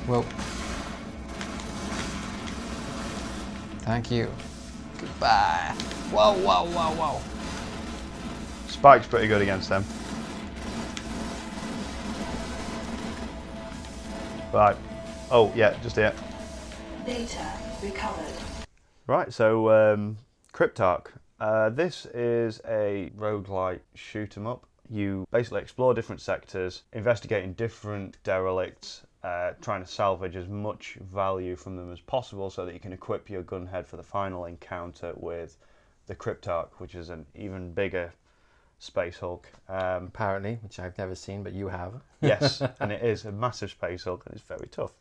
Whoa. Thank you. Goodbye. Whoa, whoa, whoa, whoa. Spike's pretty good against them. Right. Oh, yeah, just here. Data recovered. Right, so Cryptark. This is a roguelike shoot 'em up. You basically explore different sectors, investigating different derelicts, trying to salvage as much value from them as possible so that you can equip your gunhead for the final encounter with the Cryptark, which is an even bigger Space Hulk. Apparently, which I've never seen, but you have. Yes, and it is a massive Space Hulk and it's very tough.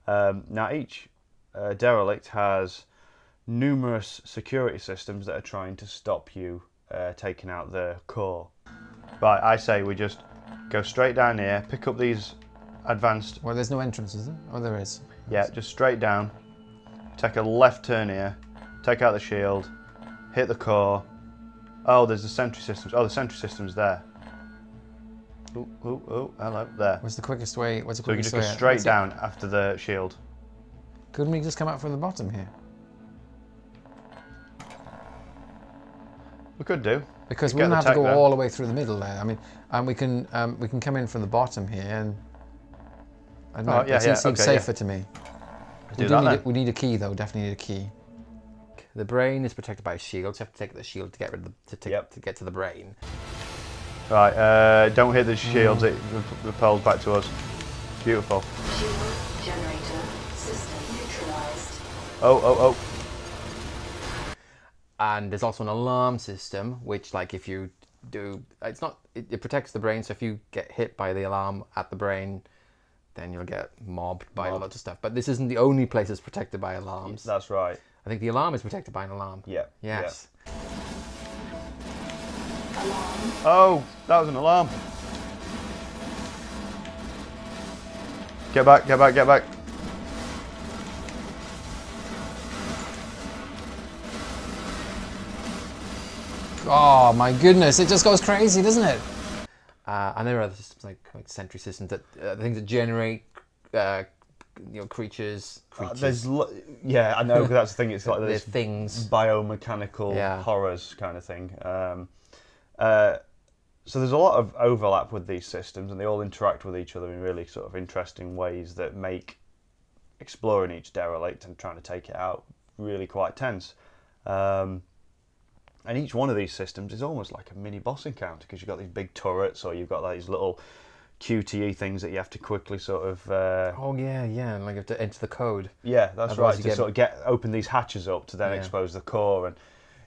Now each derelict has numerous security systems that are trying to stop you taking out the core. Right, I say we just go straight down here, pick up these advanced... Well, there's no entrance, is there? Oh, there is. Yeah, just straight down, take a left turn here, take out the shield, hit the core. Oh, there's the sentry systems. Oh, the sentry system's there. Oh, oh, oh, hello, there. What's the quickest way? What's the So you quickest just way? go straight down after the shield. Couldn't we just come out from the bottom here? We could do. Because we Get don't the have to tech go there. all the way through the middle there. I mean, we can come in from the bottom here, and I don't know. Oh, yeah, It yeah, seems okay, safer to me. Do that then. We need a key though. Definitely need a key. The brain is protected by shields. You have to take the shield to get rid of to get to the brain. Right, don't hit the shields, it repels back to us. Beautiful. Shield generator system neutralized. Oh, oh, oh. And there's also an alarm system, which, like, if you do, it protects the brain. So if you get hit by the alarm at the brain, then you'll get mobbed by lots of stuff. But this isn't the only place that's protected by alarms. That's right. I think the alarm is protected by an alarm. Yeah. Yes. Yeah. Alarm. Oh, that was an alarm. Get back, get back, get back. Oh my goodness! It just goes crazy, doesn't it? And there are other systems like sentry systems that things that generate. Creatures. Yeah, I know, because that's the thing. It's like There's this things. biomechanical horrors kind of thing. So there's a lot of overlap with these systems, and they all interact with each other in really sort of interesting ways that make exploring each derelict and trying to take it out really quite tense. And each one of these systems is almost like a mini boss encounter, because you've got these big turrets, or you've got these little QTE things that you have to quickly sort of... Oh yeah, and like you have to enter the code. Yeah, that's Otherwise right, to sort of open these hatches up to then expose the core. And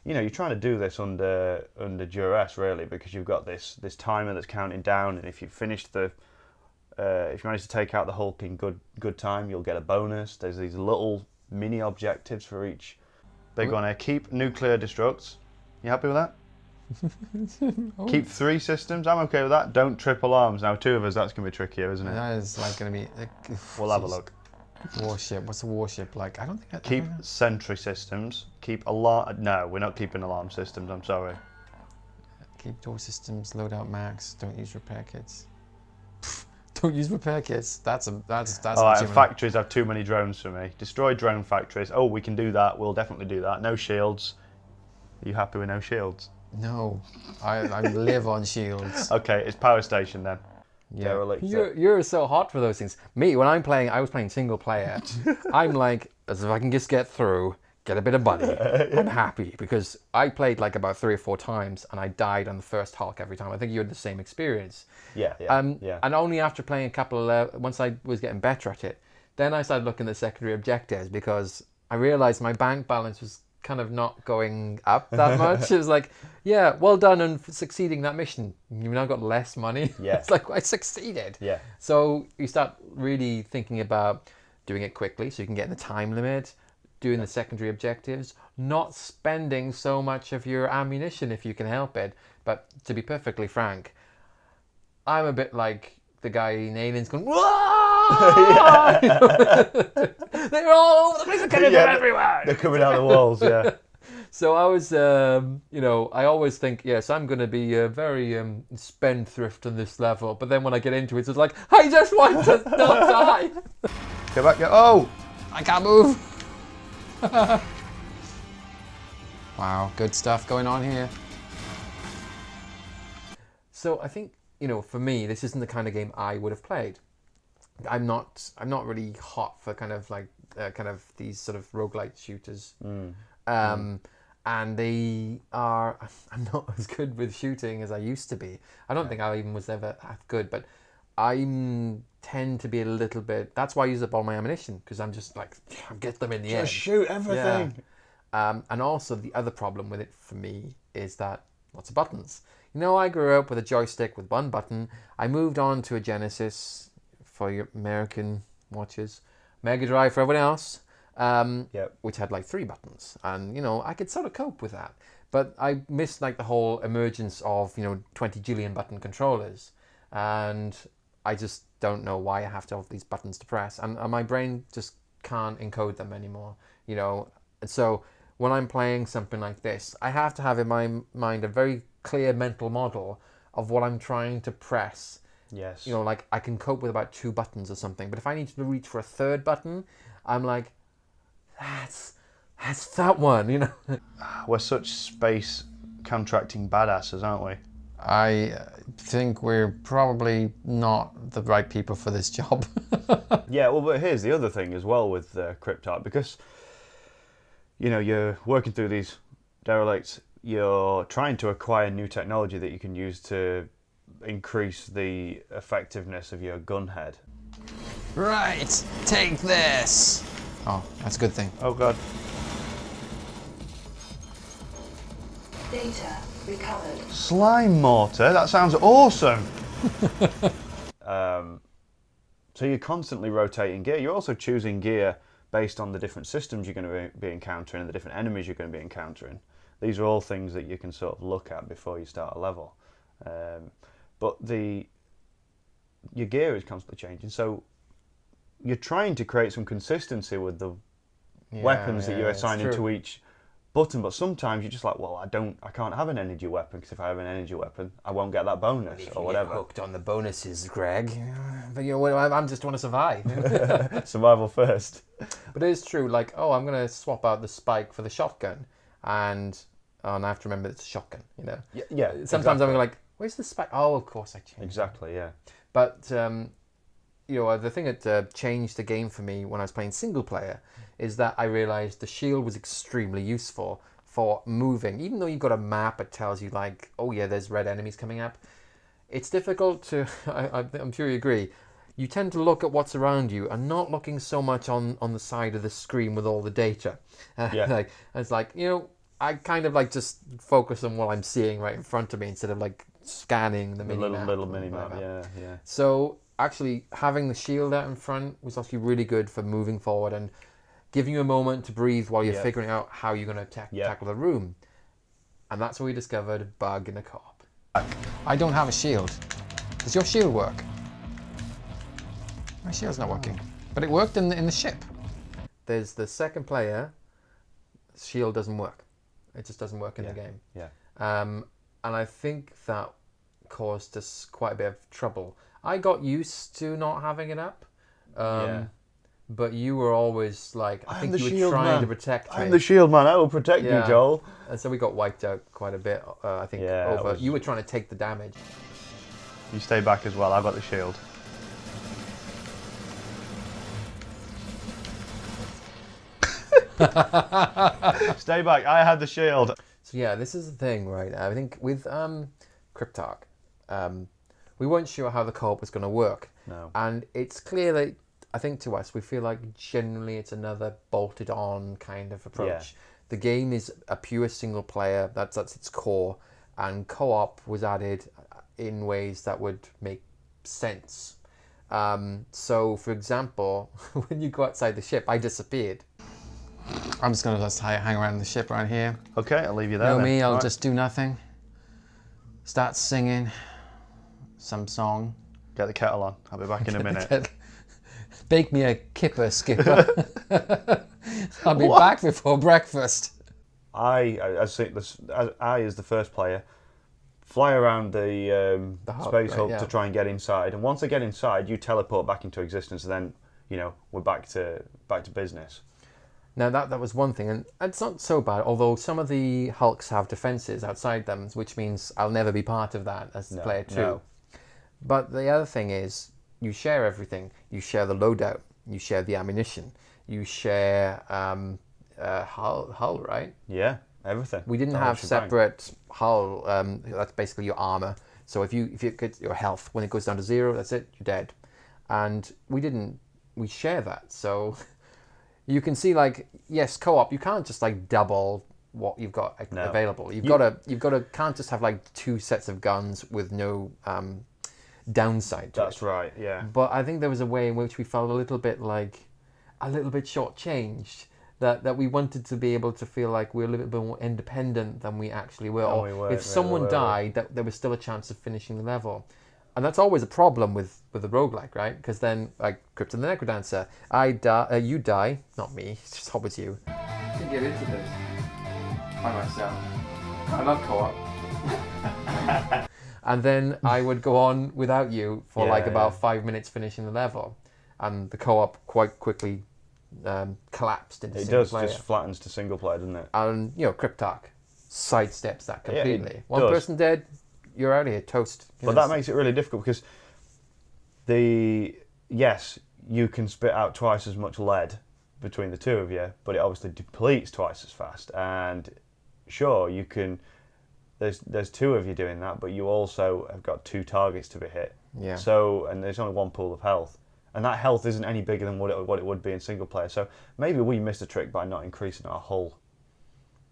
you know, you're trying to do this under duress, really, because you've got this timer that's counting down, and if you finish if you manage to take out the Hulk in good time, you'll get a bonus. There's these little mini objectives for each big one here. Keep nuclear destructs. You happy with that? Keep 3 systems. I'm okay with that. Don't trip alarms. Now 2 of us, that's going to be trickier, isn't it? That is like going to be... We'll have a look. Warship. What's a warship like? I don't think... Keep sentry systems. Keep alarm... No, we're not keeping alarm systems. I'm sorry. Keep door systems. Loadout max. Don't use repair kits. Don't use repair kits. That's All right, and factories have too many drones for me. Destroy drone factories. Oh, we can do that. We'll definitely do that. No shields. Are you happy with no shields? No, I live on shields. Okay, it's power station then. Yeah, you're so hot for those things. Me, when I'm playing, I was playing single player. I'm like, as if I can just get through, get a bit of money, I'm happy, because I played like about 3 or 4 times, and I died on the first Hulk every time. I think you had the same experience. Yeah. And only after playing a couple of, once I was getting better at it, then I started looking at secondary objectives, because I realized my bank balance was kind of not going up that much. It was like, yeah, well done on succeeding that mission. You've now got less money. Yeah. It's like, I succeeded. Yeah. So you start really thinking about doing it quickly so you can get in the time limit, doing the secondary objectives, not spending so much of your ammunition if you can help it. But to be perfectly frank, I'm a bit like the guy in Aliens going, "Whoa!" They're all over the place, they're coming from everywhere. They're coming out of the walls, yeah. So I was, I always think, yes, I'm going to be very spendthrift on this level. But then when I get into it, it's like, I just want to not die. Go back, go. Oh! I can't move. Wow, good stuff going on here. So I think, you know, for me, this isn't the kind of game I would have played. I'm not really hot for kind of like kind of these sort of roguelite shooters. And they are, I'm not as good with shooting as I used to be. I don't think I even was ever that good, but I tend to be a little bit, that's why I use up all my ammunition, because I'm just like, get them in the end. Just shoot everything. Yeah. And also the other problem with it for me is that lots of buttons. You know, I grew up with a joystick with one button. I moved on to a Genesis for your American watchers, Mega Drive for everyone else, which had like 3 buttons. And, you know, I could sort of cope with that. But I missed like the whole emergence of, you know, 20 jillion button controllers. And I just don't know why I have to have these buttons to press. And my brain just can't encode them anymore, you know. And so when I'm playing something like this, I have to have in my mind a very clear mental model of what I'm trying to press. Yes. You know, like I can cope with about 2 buttons or something, but if I need to reach for a 3rd button, I'm like, that's that one, you know. We're such space contracting badasses, aren't we? I think we're probably not the right people for this job. Yeah, well, but here's the other thing as well with Cryptark, because, you know, you're working through these derelicts, you're trying to acquire new technology that you can use to increase the effectiveness of your gun head. Right, take this. Oh, that's a good thing. Oh, God. Data recovered. Slime mortar? That sounds awesome! So you're constantly rotating gear. You're also choosing gear based on the different systems you're going to be encountering and the different enemies you're going to be encountering. These are all things that you can sort of look at before you start a level. But your gear is constantly changing, so you're trying to create some consistency with the weapons that you're assigning to each button, but sometimes you're just like, well, I can't have an energy weapon, because if I have an energy weapon, I won't get that bonus or whatever. Get hooked on the bonuses, Greg. But you know, I'm just want to survive. Survival first. But it is true, like, oh, I'm going to swap out the spike for the shotgun, and I have to remember it's a shotgun, you know. Yeah. Sometimes I'm like, where's the spike? Oh, of course I changed. Exactly, yeah. But you know, the thing that changed the game for me when I was playing single player is that I realized the shield was extremely useful for moving. Even though you've got a map, it tells you like, oh yeah, there's red enemies coming up. It's difficult to, I'm sure you agree, you tend to look at what's around you and not looking so much on the side of the screen with all the data. Like, it's like, you know, I kind of like just focus on what I'm seeing right in front of me instead of like scanning the mini-map. Little mini-map, yeah. So actually having the shield out in front was actually really good for moving forward and giving you a moment to breathe while you're figuring out how you're going to tackle the room. And that's where we discovered a bug in the co-op. I don't have a shield. Does your shield work? My shield's not working. But it worked in the ship. There's the second player, shield doesn't work. It just doesn't work in the game. Yeah. And I think that caused us quite a bit of trouble. I got used to not having it up. But you were always like, I think you were trying to protect me. I'm the shield man, I will protect you, Joel. And so we got wiped out quite a bit, I think, over. You were trying to take the damage. You stay back as well, I've got the shield. Stay back, I had the shield. So yeah, this is the thing, right? I think with Cryptark, we weren't sure how the co-op was going to work. No. And it's clear that, I think to us, we feel like generally it's another bolted on kind of approach. Yeah. The game is a pure single player, that's its core, and co-op was added in ways that would make sense. So for example, when you go outside the ship, I disappeared. I'm just going to hang around the ship right here. Okay, I'll leave you there. You know me, I'll just do nothing. Start singing some song. Get the kettle on, I'll be back in a minute. Bake me a kipper, skipper. I'll be back before breakfast. I as the first player, fly around the hub, space hub right, to try and get inside. And once I get inside, you teleport back into existence. And then we're back to business. Now that was one thing, and it's not so bad. Although some of the hulks have defenses outside them, which means I'll never be part of that as the player too. No. But the other thing is, you share everything. You share the loadout. You share the ammunition. You share hull, right? Yeah, everything. We didn't The whole have shebang. separate hull. That's basically your armor. So if you get your health, when it goes down to 0, that's it. You're dead. And we share that. So you can see, like, yes, co-op. You can't just like double what you've got available. You've got to can't just have like 2 sets of guns with no downside to it. That's right. Yeah. But I think there was a way in which we felt a little bit shortchanged. That we wanted to be able to feel like we're a little bit more independent than we actually were. Than Or we were, if someone we were. died, that there was still a chance of finishing the level. And that's always a problem with the roguelike, right? Because then, like Crypt and the Necrodancer, I die, you die, not me, it's just always you. I can get into this by myself. I love co-op. And then I would go on without you for about 5 minutes finishing the level. And the co-op quite quickly collapsed into single player. Just flattens to single player, doesn't it? And, Cryptark sidesteps that completely. it One does. person dead, you're out of here, toast. But that makes it really difficult because yes, you can spit out twice as much lead between the two of you, but it obviously depletes twice as fast. And sure, you can. There's 2 of you doing that, but you also have got 2 targets to be hit. Yeah. So, and there's only 1 pool of health, and that health isn't any bigger than what it would be in single player. So maybe we missed a trick by not increasing our hull.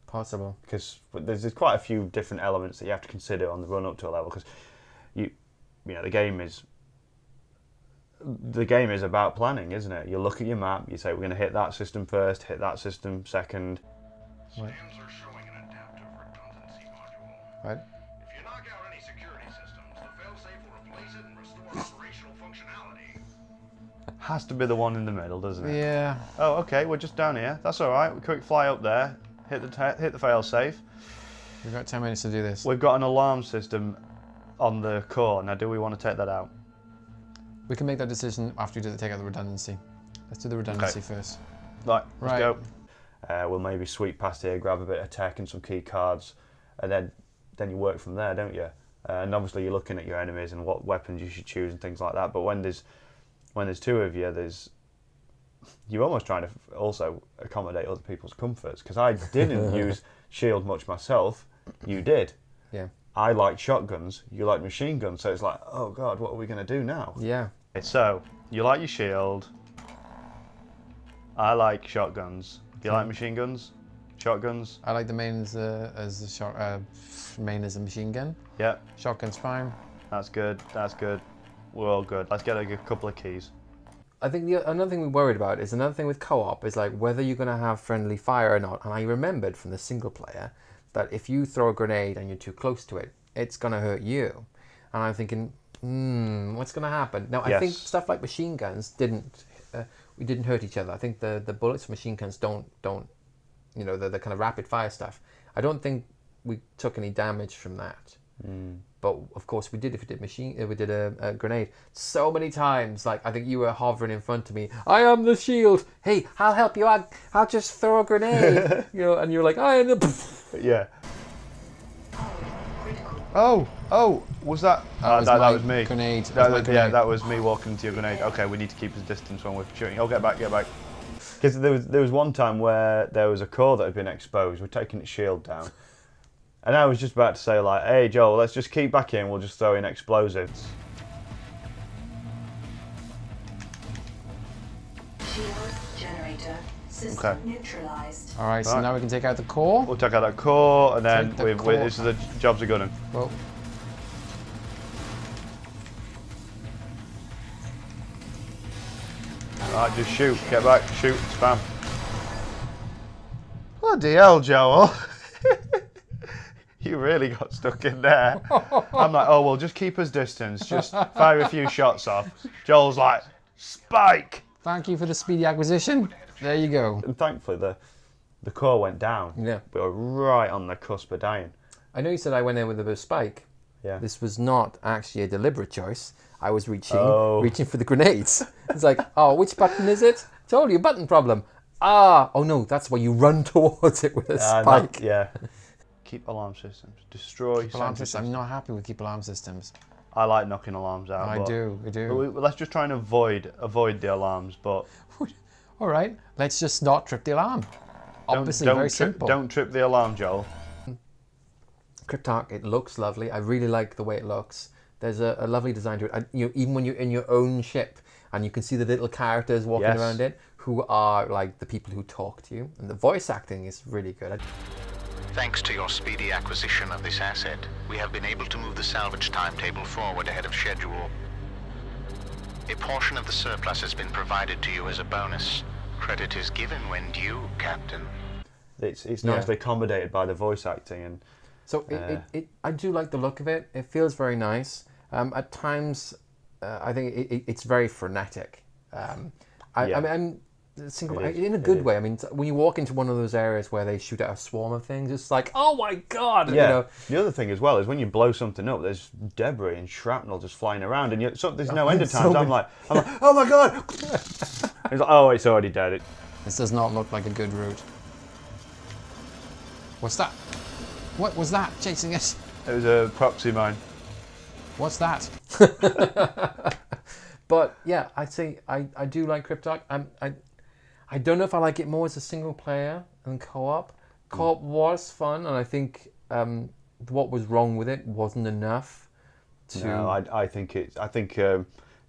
Possible. Because there's quite a few different elements that you have to consider on the run up to a level. Because the game is about planning, isn't it? You look at your map, you say we're going to hit that system first, hit that system second. Right. Scans are showing an adaptive redundancy module. Right. If you knock out any security systems, the failsafe will replace it and restore operational functionality. Has to be the one in the middle, doesn't it? Yeah. Oh, okay, we're just down here. That's all right. We quick fly up there, hit the fail safe. We've got 10 minutes to do this. We've got an alarm system on the core. Now, do we want to take that out? We can make that decision after we take out the redundancy. Let's do the redundancy first. Right, let's Right. go. We'll maybe sweep past here, grab a bit of tech and some key cards, and then you work from there, don't you? And obviously you're looking at your enemies and what weapons you should choose and things like that. But when there's 2 of you, you're almost trying to also accommodate other people's comforts. Because I didn't use shield much myself. You did. Yeah. I like shotguns. You like machine guns. So it's like, oh god, what are we going to do now? Yeah. So you like your shield. I like shotguns. Do you like machine guns? Shotguns? I like the main as a main as a machine gun. Yeah, Shotgun's fine. that's good. That's good. We're all good. Let's get a couple of keys. I think another thing we're worried about is another thing with co-op is like whether you're going to have friendly fire or not. And I remembered from the single player that if you throw a grenade and you're too close to it, it's going to hurt you. And I'm thinking, what's going to happen? Now, I think Yes. stuff like machine guns didn't hurt each other. I think the bullets from machine guns don't the kind of rapid fire stuff. I don't think we took any damage from that. But of course we did if we did a grenade so many times. Like I think you were hovering in front of me. I am the shield. Hey, I'll help you. I'll just throw a grenade. And you're like, I am the. Yeah. Critical. Oh, was that? That was me. Grenade. That was me walking into your grenade. Okay, we need to keep his distance when we're shooting. Oh, get back. Because there was one time where there was a core that had been exposed. We're taking its shield down. And I was just about to say, like, hey, Joel, let's just keep back in. We'll just throw in explosives. Shield generator system neutralized. All right, so Right. now we can take out the core. We'll take out that core, and then Take the core. this is the jobs are gunning. Well, Right, just shoot. Get back. Shoot. Spam. Bloody hell, Joel. You really got stuck in there. I'm like, oh, well, just keep us distance. Just fire a few shots off. Joel's like, spike. thank you for the speedy acquisition. There you go. And thankfully, the core went down. Yeah. We were right on the cusp of dying. I know you said I went in with a bit of spike, Yeah. This was not actually a deliberate choice. I was reaching for the grenades. It's like, oh, which button is it? Told you, button problem. Oh no, that's why you run towards it with a spike. Yeah. Keep alarm systems. Destroy Alarm sentry systems. I'm not happy with keep alarm systems. I like knocking alarms out. I do. But let's just try and avoid the alarms. But All right, let's just not trip the alarm. Obviously, very simple. Don't trip the alarm, Joel. Cryptark, it looks lovely. I really like the way it looks. There's a lovely design to it. Even when you're in your own ship and you can see the little characters walking around it, who are like the people who talk to you, and the voice acting is really good. Thanks to your speedy acquisition of this asset, we have been able to move the salvage timetable forward ahead of schedule. A portion of the surplus has been provided to you as a bonus. Credit is given when due, Captain. It's nicely accommodated by the voice acting, and so I do like the look of it. It feels very nice. At times, I think it's very frenetic. I mean, in a good way. I mean, when you walk into one of those areas where they shoot out a swarm of things, it's like, oh my god! Yeah. You know? The other thing as well is when you blow something up, there's debris and shrapnel just flying around, and there's no end of times. I'm like, oh my god! It's like, oh, it's already dead. This does not look like a good route. What's that? What was that chasing us? It was a proxy mine. What's that? But yeah, I'd say I do like Cryptark. I don't know if I like it more as a single player than co-op. Co-op was fun, and I think what was wrong with it wasn't enough to... No, I think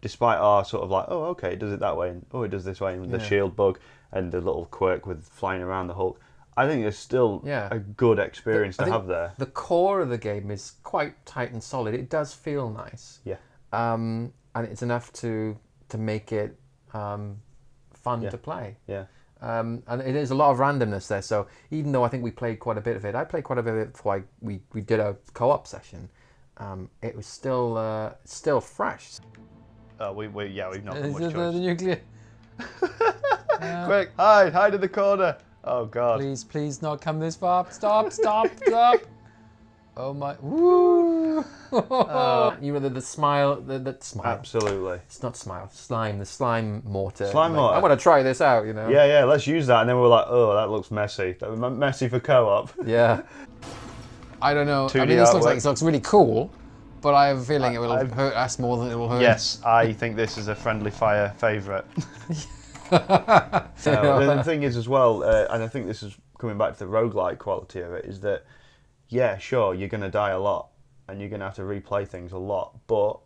despite our sort of like, oh, okay, it does it that way, and oh, it does this way, and the shield bug, and the little quirk with flying around the Hulk, I think it's still a good experience to have there. The core of the game is quite tight and solid. It does feel nice. Yeah. And it's enough to make it fun to play. Yeah. And it is a lot of randomness there. So even though I think we played quite a bit of it, I played quite a bit of it before we did a co-op session. It was still fresh. We've not got much The choice. nuclear. Quick, hide in the corner. Oh god. Please not come this far. Stop. Oh my. Woo! You know the smile. The smile. Absolutely. It's not smile. Slime. The slime mortar. Slime mortar. I want to try this out. You know. Yeah. Let's use that, and then we're like, oh, that looks messy. That was messy for co-op. Yeah. I don't know. 2D I mean, this artwork. looks really cool, but I have a feeling it will hurt us more than it will hurt. Yes, I think this is a friendly fire favourite. The thing is as well, and I think this is coming back to the roguelike quality of it, is that, yeah, sure, you're going to die a lot, and you're going to have to replay things a lot, but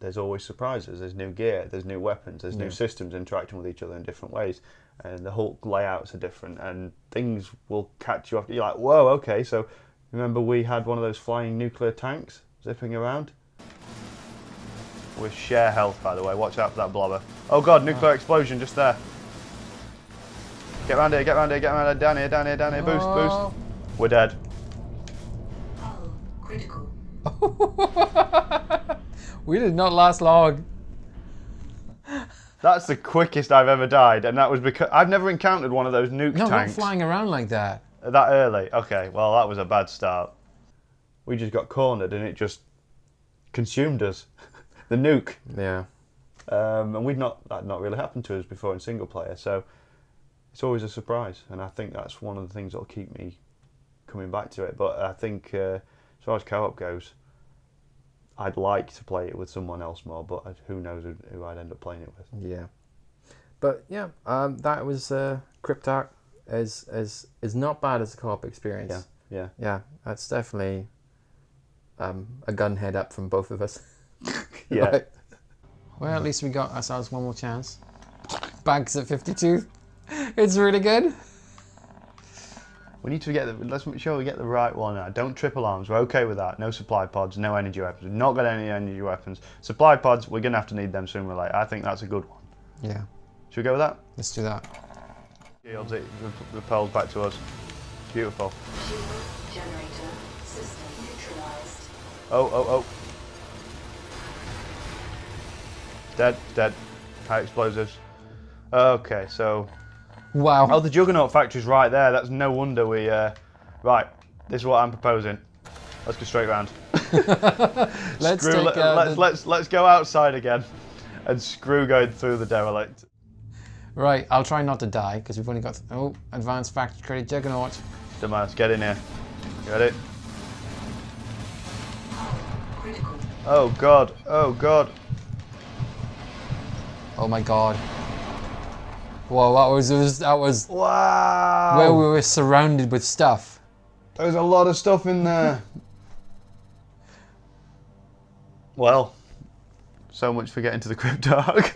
there's always surprises. There's new gear, there's new weapons, there's new systems interacting with each other in different ways, and the Hulk layouts are different, and things will catch you off. You're like, whoa, okay, so remember we had one of those flying nuclear tanks zipping around? We share health, by the way. Watch out for that blobber. Oh god, nuclear explosion just there. Get round here. Down here. Boost. We're dead. Hull critical. We did not last long. That's the quickest I've ever died, and that was because I've never encountered one of those nuke No, not tanks flying around like that. that early. Okay, well that was a bad start. We just got cornered, and it just consumed us. The nuke. Yeah. And that not really happened to us before in single player, so it's always a surprise, and I think that's one of the things that'll keep me coming back to it. But I think as far as co-op goes, I'd like to play it with someone else more, but who knows who I'd end up playing it with. Yeah. But yeah, that was Cryptark is not bad as a co-op experience. Yeah. That's definitely a gun head up from both of us. Yeah. Right. Well, at least we got ourselves one more chance. Bags at 52. It's really good. We need to let's make sure we get the right one now. Don't triple arms, we're okay with that. No supply pods, no energy weapons. We've not got any energy weapons. Supply pods, we're going to have to need them sooner or later. I think that's a good one. Yeah. Should we go with that? Let's do that. Shields, it repels back to us. Beautiful. Shield generator system neutralized. Oh. Dead. High explosives. Okay, so... Wow. Oh, the Juggernaut factory's right there. That's no wonder we... Right, this is what I'm proposing. Let's go straight round. Let's Screw, take let's go outside again and screw going through the derelict. Right, I'll try not to die because we've only got advanced factory credit juggernaut. Demise, get in here. Got it? Critical. Oh god, oh god. Oh my god. Whoa, that was Wow. where we were surrounded with stuff. There's a lot of stuff in there. Well, so much for getting to the Cryptark.